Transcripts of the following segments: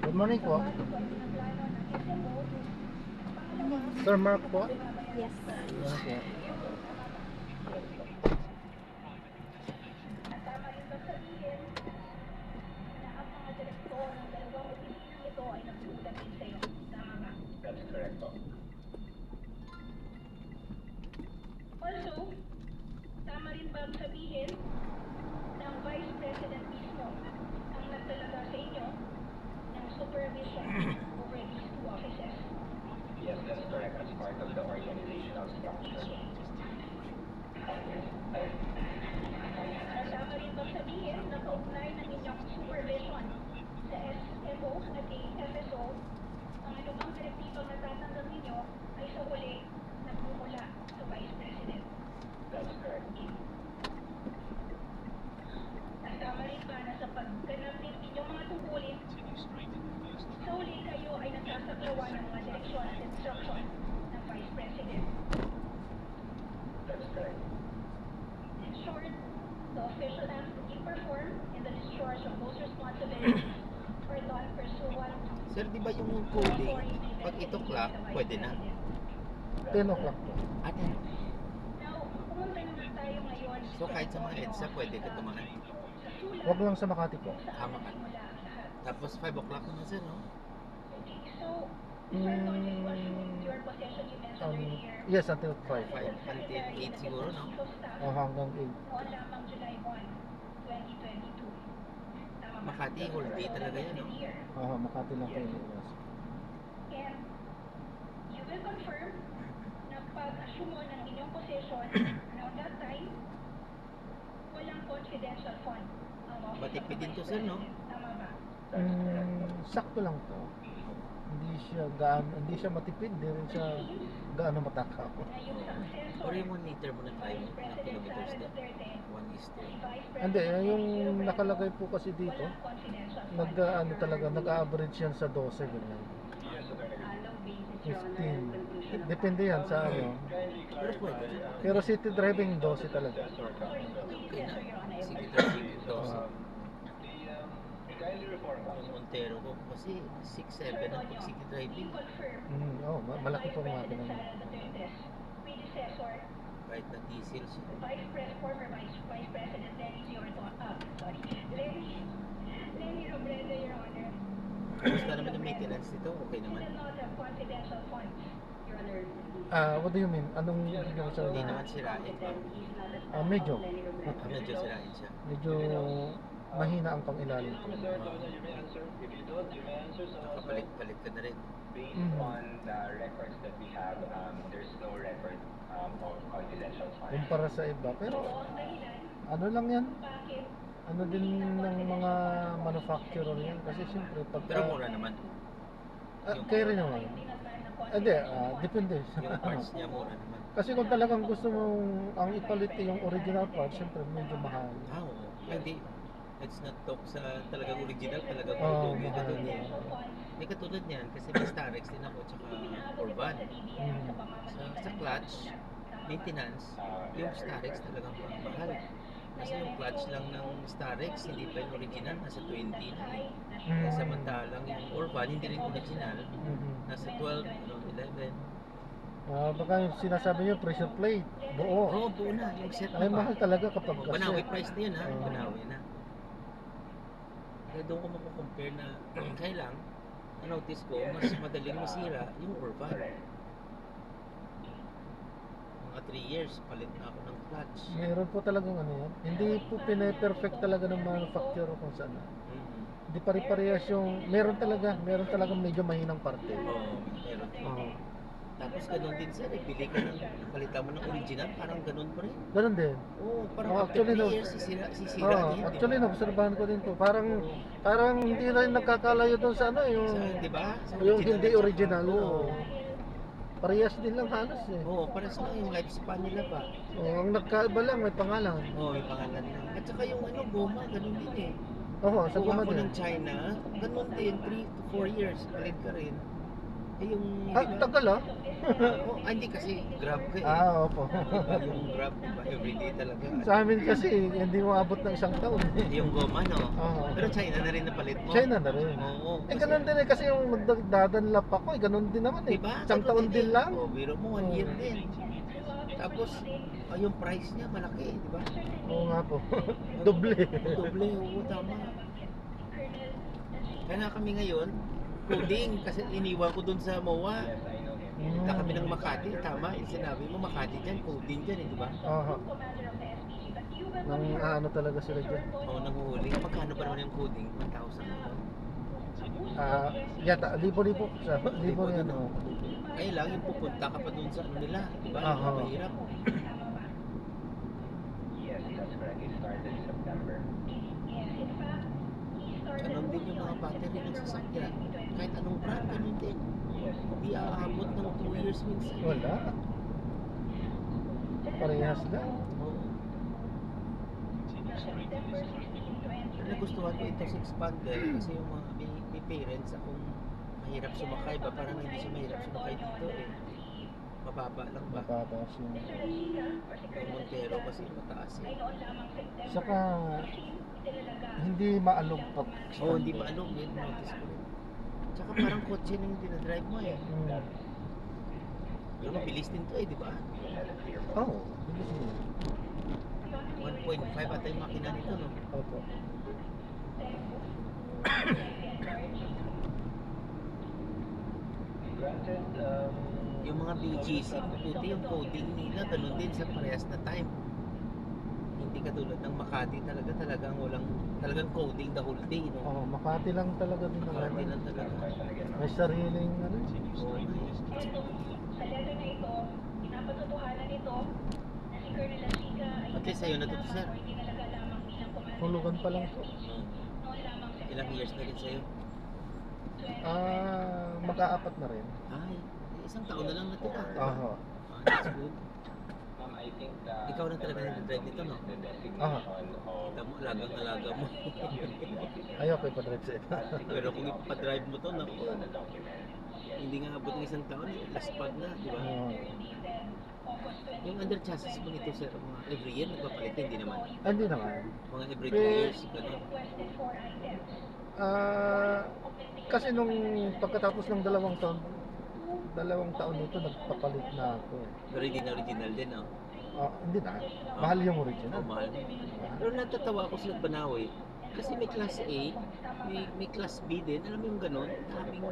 Good morning po. Sir Mark po. Yes. Okay. That's correct po. Also, tama rin bang sabihin ng Vice President mismo ang nagtalaga sa inyo ng supervision over these two offices? Yes, that's correct. As part of the organizational structure. At tama rin bang sabihin na kaugnay ng inyong supervision sa SMO at FSO, ang anumang direktibang natatanggap ninyo ay sa huli nagmumula sa Vice President? That's correct. At tama rin ba na sa pagganap din inyong mga tungkulin, sa huli kayo ay nagsasaklawan ng mga direksyon at instruction ng Vice President? That's correct. In short, the official acts that you perform in the discharge of those responsibilities are done pursuant Sir, di ba yung coding, pag 8 o'clock, pwede na? 10 o'clock po. Ano? Now, pumunta naman tayo ngayon So kahit sa mga EDSA, pwede ka tumahan. sa sulat Huwag lang sa Makati po. kung saan Tama ka. nagsimula ang lahat. Tapos 5 o'clock na sir, no? Okay, so, Sir Tony, you assumed your possession, you mentioned earlier. Yes, until 5. 5 until 8 siguro, no? Hanggang 8. Noon lamang July 1, 2022. Tama ba? Makati, whole day talaga yan, no? Makati lang po yung iwas. And you will confirm na pag-assume mo ng inyong possession around that time, walang confidential fund ang office Matipid of din to, Vice sir, no? President. Tama ba? Sakto lang to. Hindi siya matipid, hindi rin siya gaano matakaw. Na yung successor Or yung 1 liter mo na tayo, Vice na President kilometers Sara na. Duterte, 1 is to. si Vice Hindi, President yung Vice nakalagay po kasi dito, walang confidential fund. talaga, nag-average yan sa 12, ganyan. Yes, sir. 15. Depende yan sa ano. Pero pwede na. Pero city driving 12 talaga. Okay na. Sige, traffic ito. Kindly reform po. Yung Montero ko, kasi 6-7 ang pag city driving. Malaki po ang makina niya. Sara Duterte's predecessor, Kahit na diesel siya. former Vice President Lenny Robredo, Your Honor. Kamusta naman yung maintenance nito? Okay He naman. did not have confidential funds, Your Honor. What do you mean? Anong ibig mo Hindi sabihin? naman sirain pa. Medyo. Medyo sirain siya. Medyo mahina ang pangilalim ko. Sir Tony, you may answer. If you don't, you may answer sa Nakapalit-palit ka na rin. Based on the records that we have, there's no record of confidential funds. Kumpara sa iba. Pero So, ang dahilan, ano lang yan? bakit Ano din ng mga manufacturer yan. Kasi siyempre pag... Pero mura naman. Kaya rin naman. tinatawag na Hindi, depende. Yung parts niya mura naman. Kasi kung talagang gusto mong ang ipalit yung original parts, siyempre medyo mahal. Ah, oo. Hindi. Let's not talk sa talagang original, talagang Oo, may mahal. katulad niyan. May katulad niyan kasi may Starex din ako tsaka Orban. Sa clutch, maintenance, yung Starex talagang mahal. Kasi yung clutch lang ng Starex, hindi pa yung original, nasa 20 na. Eh, samantalang yung Orban, hindi rin original, nasa 12, 11. Baka yung sinasabi nyo, pressure plate, buo. Oo, buo na, yung set Ay, na mahal talaga kapag Oh, Banawi kasi. price na yun ha, Oo. Banawi na. Kaya doon ko makukompare na kailang, na-notice ko, mas madaling masira yung Orban. Mga 3 years, palit na ako ng clutch. Meron po talagang ano yan. Hindi po pine-perfect talaga ng manufacturer kung saan. Mhm. Hindi pare-parehas yung, meron talaga medyo mahinang parte. Oo, meron. Oo. Tapos ganun din sir, bili ka ng, palitan mo ng original, parang ganun pa rin. Ganun din. Oo, parang Oh, after actually, 3 no. years, sisira din. Actually, naobserbahan ko din po. Parang hindi rin nagkakalayo doon sa ano, yung, Di ba? Sa yung hindi at saka- original. Oo. Parehas din lang halos eh. Oo, parang sa yung lifespan nila pa. Ang nagkaiba lang, may pangalan. Oo, may pangalan lang. At saka yung ano, goma, ganun din eh. Oo, sa Kuha guma ko din. ng China, ganun din, 3 to 4 years, palit ka rin. Eh, yung, Ah, di ba? tagal ah. Hindi kasi Grab ka eh. Opo. Diba, yung Grab, diba, everyday talaga. Sa amin kasi, hindi mo abot ng isang taon. Yung goma, no? Oo. Pero China na rin napalit mo. China na rin. Oo. Ganun din eh, kasi yung dadanlap ako ganun din naman eh. Diba? Isang Ganun taon din eh. lang. Oh, biro mo, 1 year din. Tapos, yung price niya malaki, di ba? Oo nga po. Doble. Doble, oo, tama. Kaya nga kami ngayon, coding, kasi iniwan ko dun sa MOA. Yes, I know him. Punta kami ng Makati, tama, yung sinabi mo Makati dyan, coding dyan, di ba? Aha. Nang ano talaga sila dyan. Oo, nanguhuli. Magkano ba naman yung coding? 1,000 ano? Yata, libo-libo. Libo Libo rin din, ano. Kaya lang, yung pupunta ka pa dun sa ano nila, di ba? Oo. Mahirap. Yes, that's correct. It started September. Ganon din yung mga battery ng sasakyan. Kahit anong brand, ganon din. Yes. Hindi aabot ng 2 years minsan. Wala. Parehas lang. Oo. Nagustuhan ko ito sa expander kasi yung mga may parents akong mahirap sumakay ba, parang hindi siya mahirap sumakay dito eh. Mababa lang ba? Matatas yung... Yung Montero kasi mataas eh. Saka, hindi maalugpot. Oo, hindi maalong yun, notice ko rin. Tsaka parang kotse na yung dinadrive mo eh. Pero mabilis din to eh, di ba? Oo. 1.5 ata yung makina nito, no? Opo. Granted, Yung mga BGC, puti yung coding nila, ganun din sa parehas na time. Hindi katulad ng Makati talagang talagang coding the whole day, no? Oo, Makati lang talaga din Makati naman. lang talaga. question again. May sariling ano. Oo. Sa letter na ito, pinapatutuhanan nito na si Colonel Asiga ay At least sa'yo na to, sir. hindi nalaga lamang bilang commander. Hulugan pa lang po. Noon lamang sa Ilang years na rin sa'yo? Mag-aapat na rin. Ay, isang taon na lang natira. Aha. That's good. I think Ikaw na talaga nag-drive nito, no? the designation Ah. of Kita mo, alagang-alaga mo. Ayoko ipadrive sa iba. Pero kung ipa-drive mo to, naku, on the document. hindi nga abot ng isang taon, laspag na, di ba? Oo. Yung under chassis mo nito, sir, mga every year nagpapalit, hindi naman. Hindi naman. Mga every 2 years, gano'n. Kasi nung pagkatapos ng dalawang taon nito, nagpapalit na ako. Pero hindi na original din, no? Hindi na. Mahal yung original. Oh, mahal. Pero natatawa ako sa Banawi, kasi may class A, may class B din, alam mo yung gano'n, daming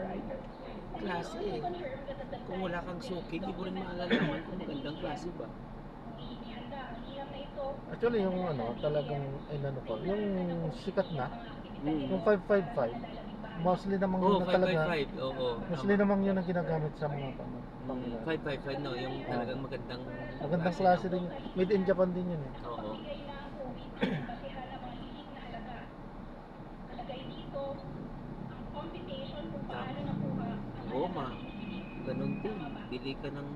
klase eh. Kung wala kang suki, di mo rin maalalaman kung magandang klase ba. Actually, yung talagang, ko, yung sikat na, yung 555, mostly namang Oh, yun na talaga, 555, oo. mostly namang yun ang ginagamit sa mga Panginoon. 555, no, yung talagang magandang Magandang klase din yun. Made in Japan din yun eh. Oo. Oo, ganun din. Bili ka ng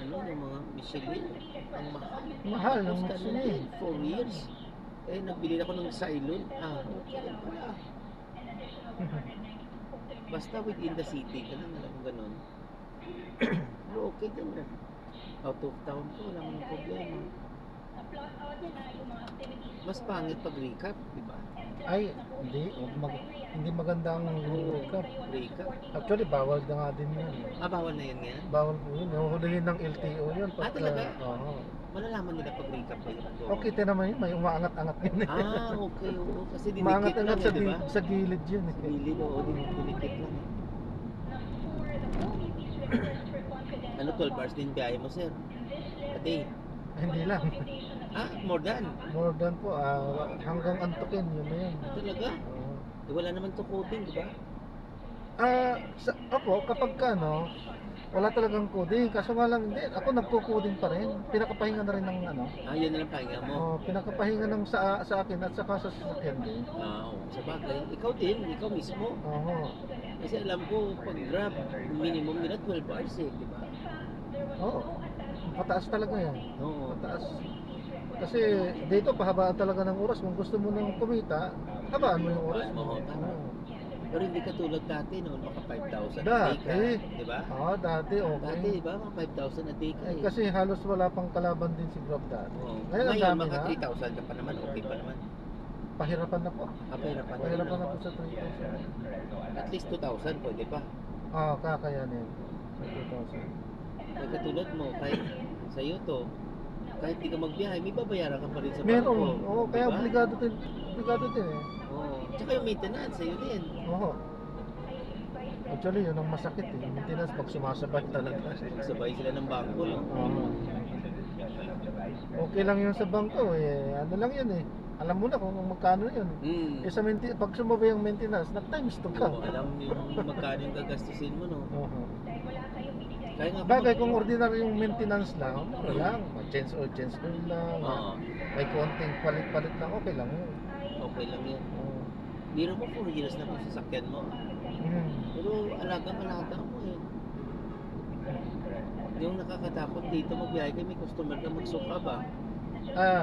yung mga Michelin. Ang mahal. Mahal ng Tapos ganun Michelin. din, 4 years. Eh, nagbili ako ng Cylon. Cylon pala. Basta within the city, ganun alam mo ganun. Pero okay din na. Out of town ko, wala mo ng problema. Mas pangit pag recap, di ba? Ay, hindi. Hindi maganda ang recap. Recap. Actually, bawal na nga din yun. Bawal na yan ngayon. Bawal po yun. Huhulihin ng LTO yun. Talaga? Oo. Malalaman nila pag recap ba yun? Okay, naman yun. May umaangat-angat yun eh. Okay, oo. Kasi dinikit Umaangat-angat lang, di ba? sa gilid yun eh. Gilid, oo, dinikit lang. Ano, 12 hours din biyahe mo, sir? A day? Hindi lang. More than? More than po. Hanggang Antukin, yun na yun. Talaga? Oo. Wala naman to coding, di ba? Opo, kapag ka, wala talagang coding. Kaso nga lang, hindi. Ako nagko-coding pa rin. Pinakapahinga na rin ng Yun na lang pahinga mo. pinakapahinga ng sa akin at saka sa sasakyan din. Oo, sa bagay. Ikaw din, ikaw mismo. Oo. Kasi alam ko, pag Grab, minimum nila 12 hours eh, di ba? Oo. Pataas talaga yan. Oo. Pataas. Kasi dito pahabaan talaga ng oras. Kung gusto mo nang kumita, habaan mo yung oras mo. Oo, tama. Oo. Pero hindi katulad dati noon, maka 5,000 a day Dati. ka, di ba? Oo, dati okay. Dati, di ba? Mga 5,000 a day ka Eh, eh. kasi halos wala pang kalaban din si Grab dati. Oo. Ngayon, ang Ngayon, dami mga na. 3,000 ka pa naman, okay pa naman. Pahirapan na po. Kapahirapan na Pahirapan na rin. po sa 3,000. At least 2,000 pwede pa. Oo, kakayanin. Sa 2,000. Kaya katulad mo, kahit sa'yo to, kahit di ka magbiyahe, may babayaran ka pa rin sa Meron. bangko. Oo, kaya Diba? obligado din. Obligado din eh. Oo. Tsaka yung maintenance, sa'yo din. Oo. Actually, yun ang masakit eh. Maintenance pag sumasabay talaga. Sabay sila ng bangko, no? Oo. Okay lang yun sa bangko eh. Ano lang yun eh. Alam mo na kung magkano yun. Hmm. Eh, pag sumabay ang maintenance, na-times 2 ka. Oo, alam mo yung magkano yung gagastusin mo, no? Oo. Kaya nga Bagay kung ordinary yung maintenance lang, mura lang. Change oil lang. Oo. May konting palit-palit lang, okay lang yun. Okay lang yan. Oo. Biro mo 4 years na kung sasakyan mo. Pero alaga mo eh. Yung nakakatakot dito magbiyahe kayo, may customer ka magsuka ba?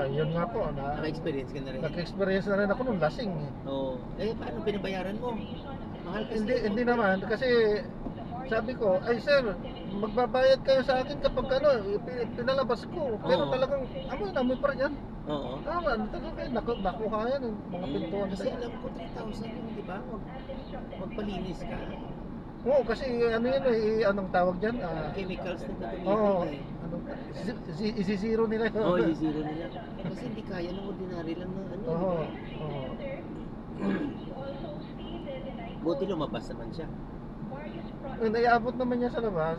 Yun nga po. Naka-experience ka na rin. Naka-experience na rin ako nung lasing eh. Oo. Eh, paano pinabayaran mo? Mahal kasi. Hindi naman kasi sabi ko, ay sir, magbabayad kayo sa akin kapag pinalabas ko. Pero Oo. talagang amoy pa rin yan. Oo. Tama, talaga nakuha yan yung mga pintuan. Kasi alam ko 3,000 yung, di ba? Magpalinis ka. Oo, kasi ano yun eh, anong tawag dyan? Chemicals na gagamitin Oo, eh. isi-zero nila yun. Oo, i-zero nila. Kasi hindi kaya ng ordinary lang na ano. Oo, di ba? oo. Buti lumabas naman siya. Naiabot naman niya sa labas.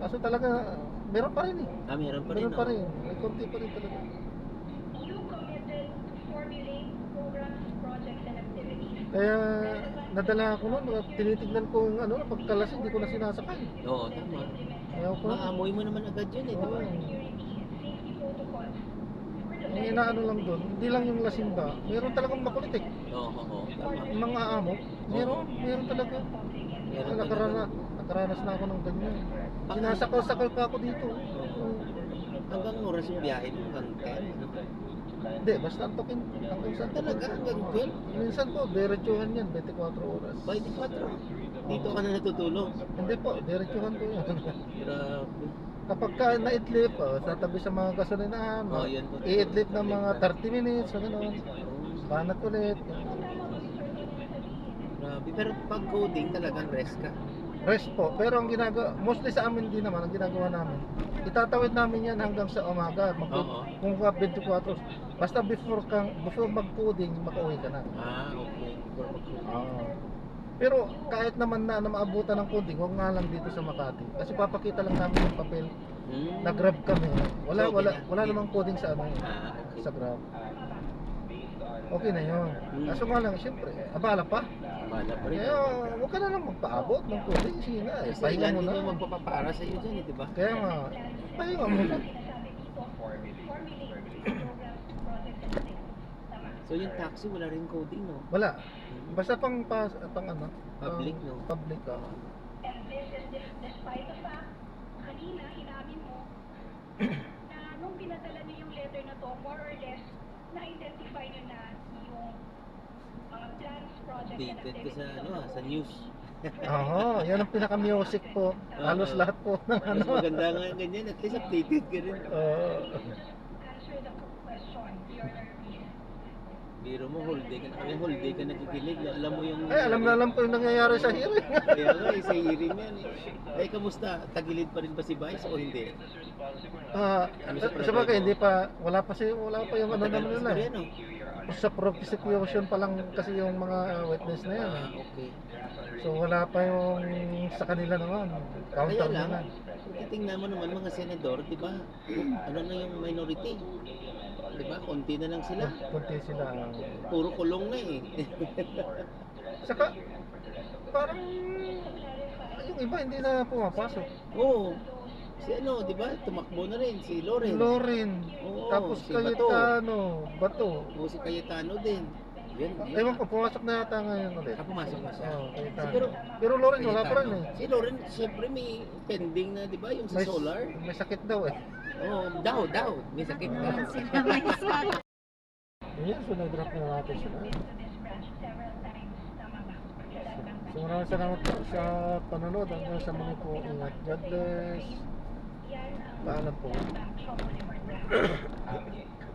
Kaso talaga, meron pa rin eh. Meron pa rin. Meron pa rin. May konti pa rin talaga. You committed to formulate programs, projects, and activities. Kaya nadala ako noon, tinitignan ko yung pagkalas, hindi ko na sinasakay. Oo, tama. Ayaw ko na. Maamoy mo naman agad yun eh, di ba? Oo. Safety protocols. Ang inaano lang doon, hindi lang yung lasing ba, meron talagang makulit eh. Oo, tama. Yung mga amo, meron talaga. Meron Nakaranas na ako ng ganyan. Sinasakal-sakal pa ako dito. Hanggang oras yung biyahe mo, hanggang 10. ano? Hindi, basta antokin. Hanggang saan Talaga, hanggang 12? Minsan po, diretsuhan yan, 24 oras. 24. Dito ka na natutulog. Hindi po, diretsuhan ko yan. Grabe. Kapag ka na-idlip, sa tabi sa mga gasolinahan, Yun po. i-idlip ng mga 30 minutes, gano'n. Banat ulit. Grabe. Pero pag coding, talagang rest ka. Rest po, pero ang ginagawa, mostly sa amin din naman, ang ginagawa namin, itatawid namin yan hanggang sa umaga. Oo. Kung 24 basta before mag-coding, makauwi ka na. Okay. Pero kahit naman na maabutan ng coding, huwag nga lang dito sa Makati. Kasi papakita lang namin yung papel. Nag-grab kami. So, Wala namang coding sa Okay. sa grab. Okay na yun. Kaso nga lang, siyempre, abala pa. Bala pa rin. Kaya huwag ka na lang magpaabot ng coding. Sige na, Kasi pahinga ilan mo din na. yung magpapapara sa iyo dyan, di ba? Kaya nga, pahinga mo na. So yung taxi, wala rin coding, no? Wala. Basta pang ano? Public, no? Public, And this is despite the fact, kanina hinamin mo, na nung pinadala niyo yung letter na to, more or less, na-identify niyo na yung mga plans, projects, and Updated ka activities. sa news. Oo, yan ang pinaka-music po. Halos lahat po ng Mas maganda nga yung ganyan, at least updated ka rin. Answer the question, Your Honor. Biro mo, whole day ka nakikinig. Alam mo yung... Alam ko yung nangyayari sa hearing. Kaya nga, sa hearing yan eh. Kamusta? Tagilid pa rin ba si Vice o hindi? Sabagay, wala pa yung ano naman nila. Matagal na Sa prosecution pa lang kasi yung mga witness na yan. Okay. So wala pa yung sa kanila naman. Kaya Counter lang, nila. kung titingnan mo naman mga senador, di ba? Ano na yung minority? Di ba? Konti na lang sila. Kunti sila. Puro kulong na eh. Saka, parang yung iba hindi na pumapasok. Oo. Si ano, di ba? Tumakbo na rin, si Loren. Loren. Oo, Tapos si Cayetano. Bato. O si Cayetano din. Yan. Ewan ko, pumasok na yata ngayon ulit. Pumasok na siya. Oo, Cayetano. Pero, Pero Loren wala pa rin eh. Si Loren, siyempre may pending na, di ba? Yung sa solar. May sakit daw eh. Oo, daw. May sakit daw. Yan, so nag-drop na natin sila. So maraming salamat po sa panonood. Hanggang sa muli po. Ingat. God bless. Paalam po.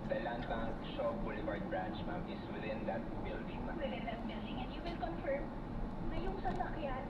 The Land Bank Shaw Boulevard branch, ma'am, is within that building, ma'am. Within that building, and you will confirm na yung sasakyan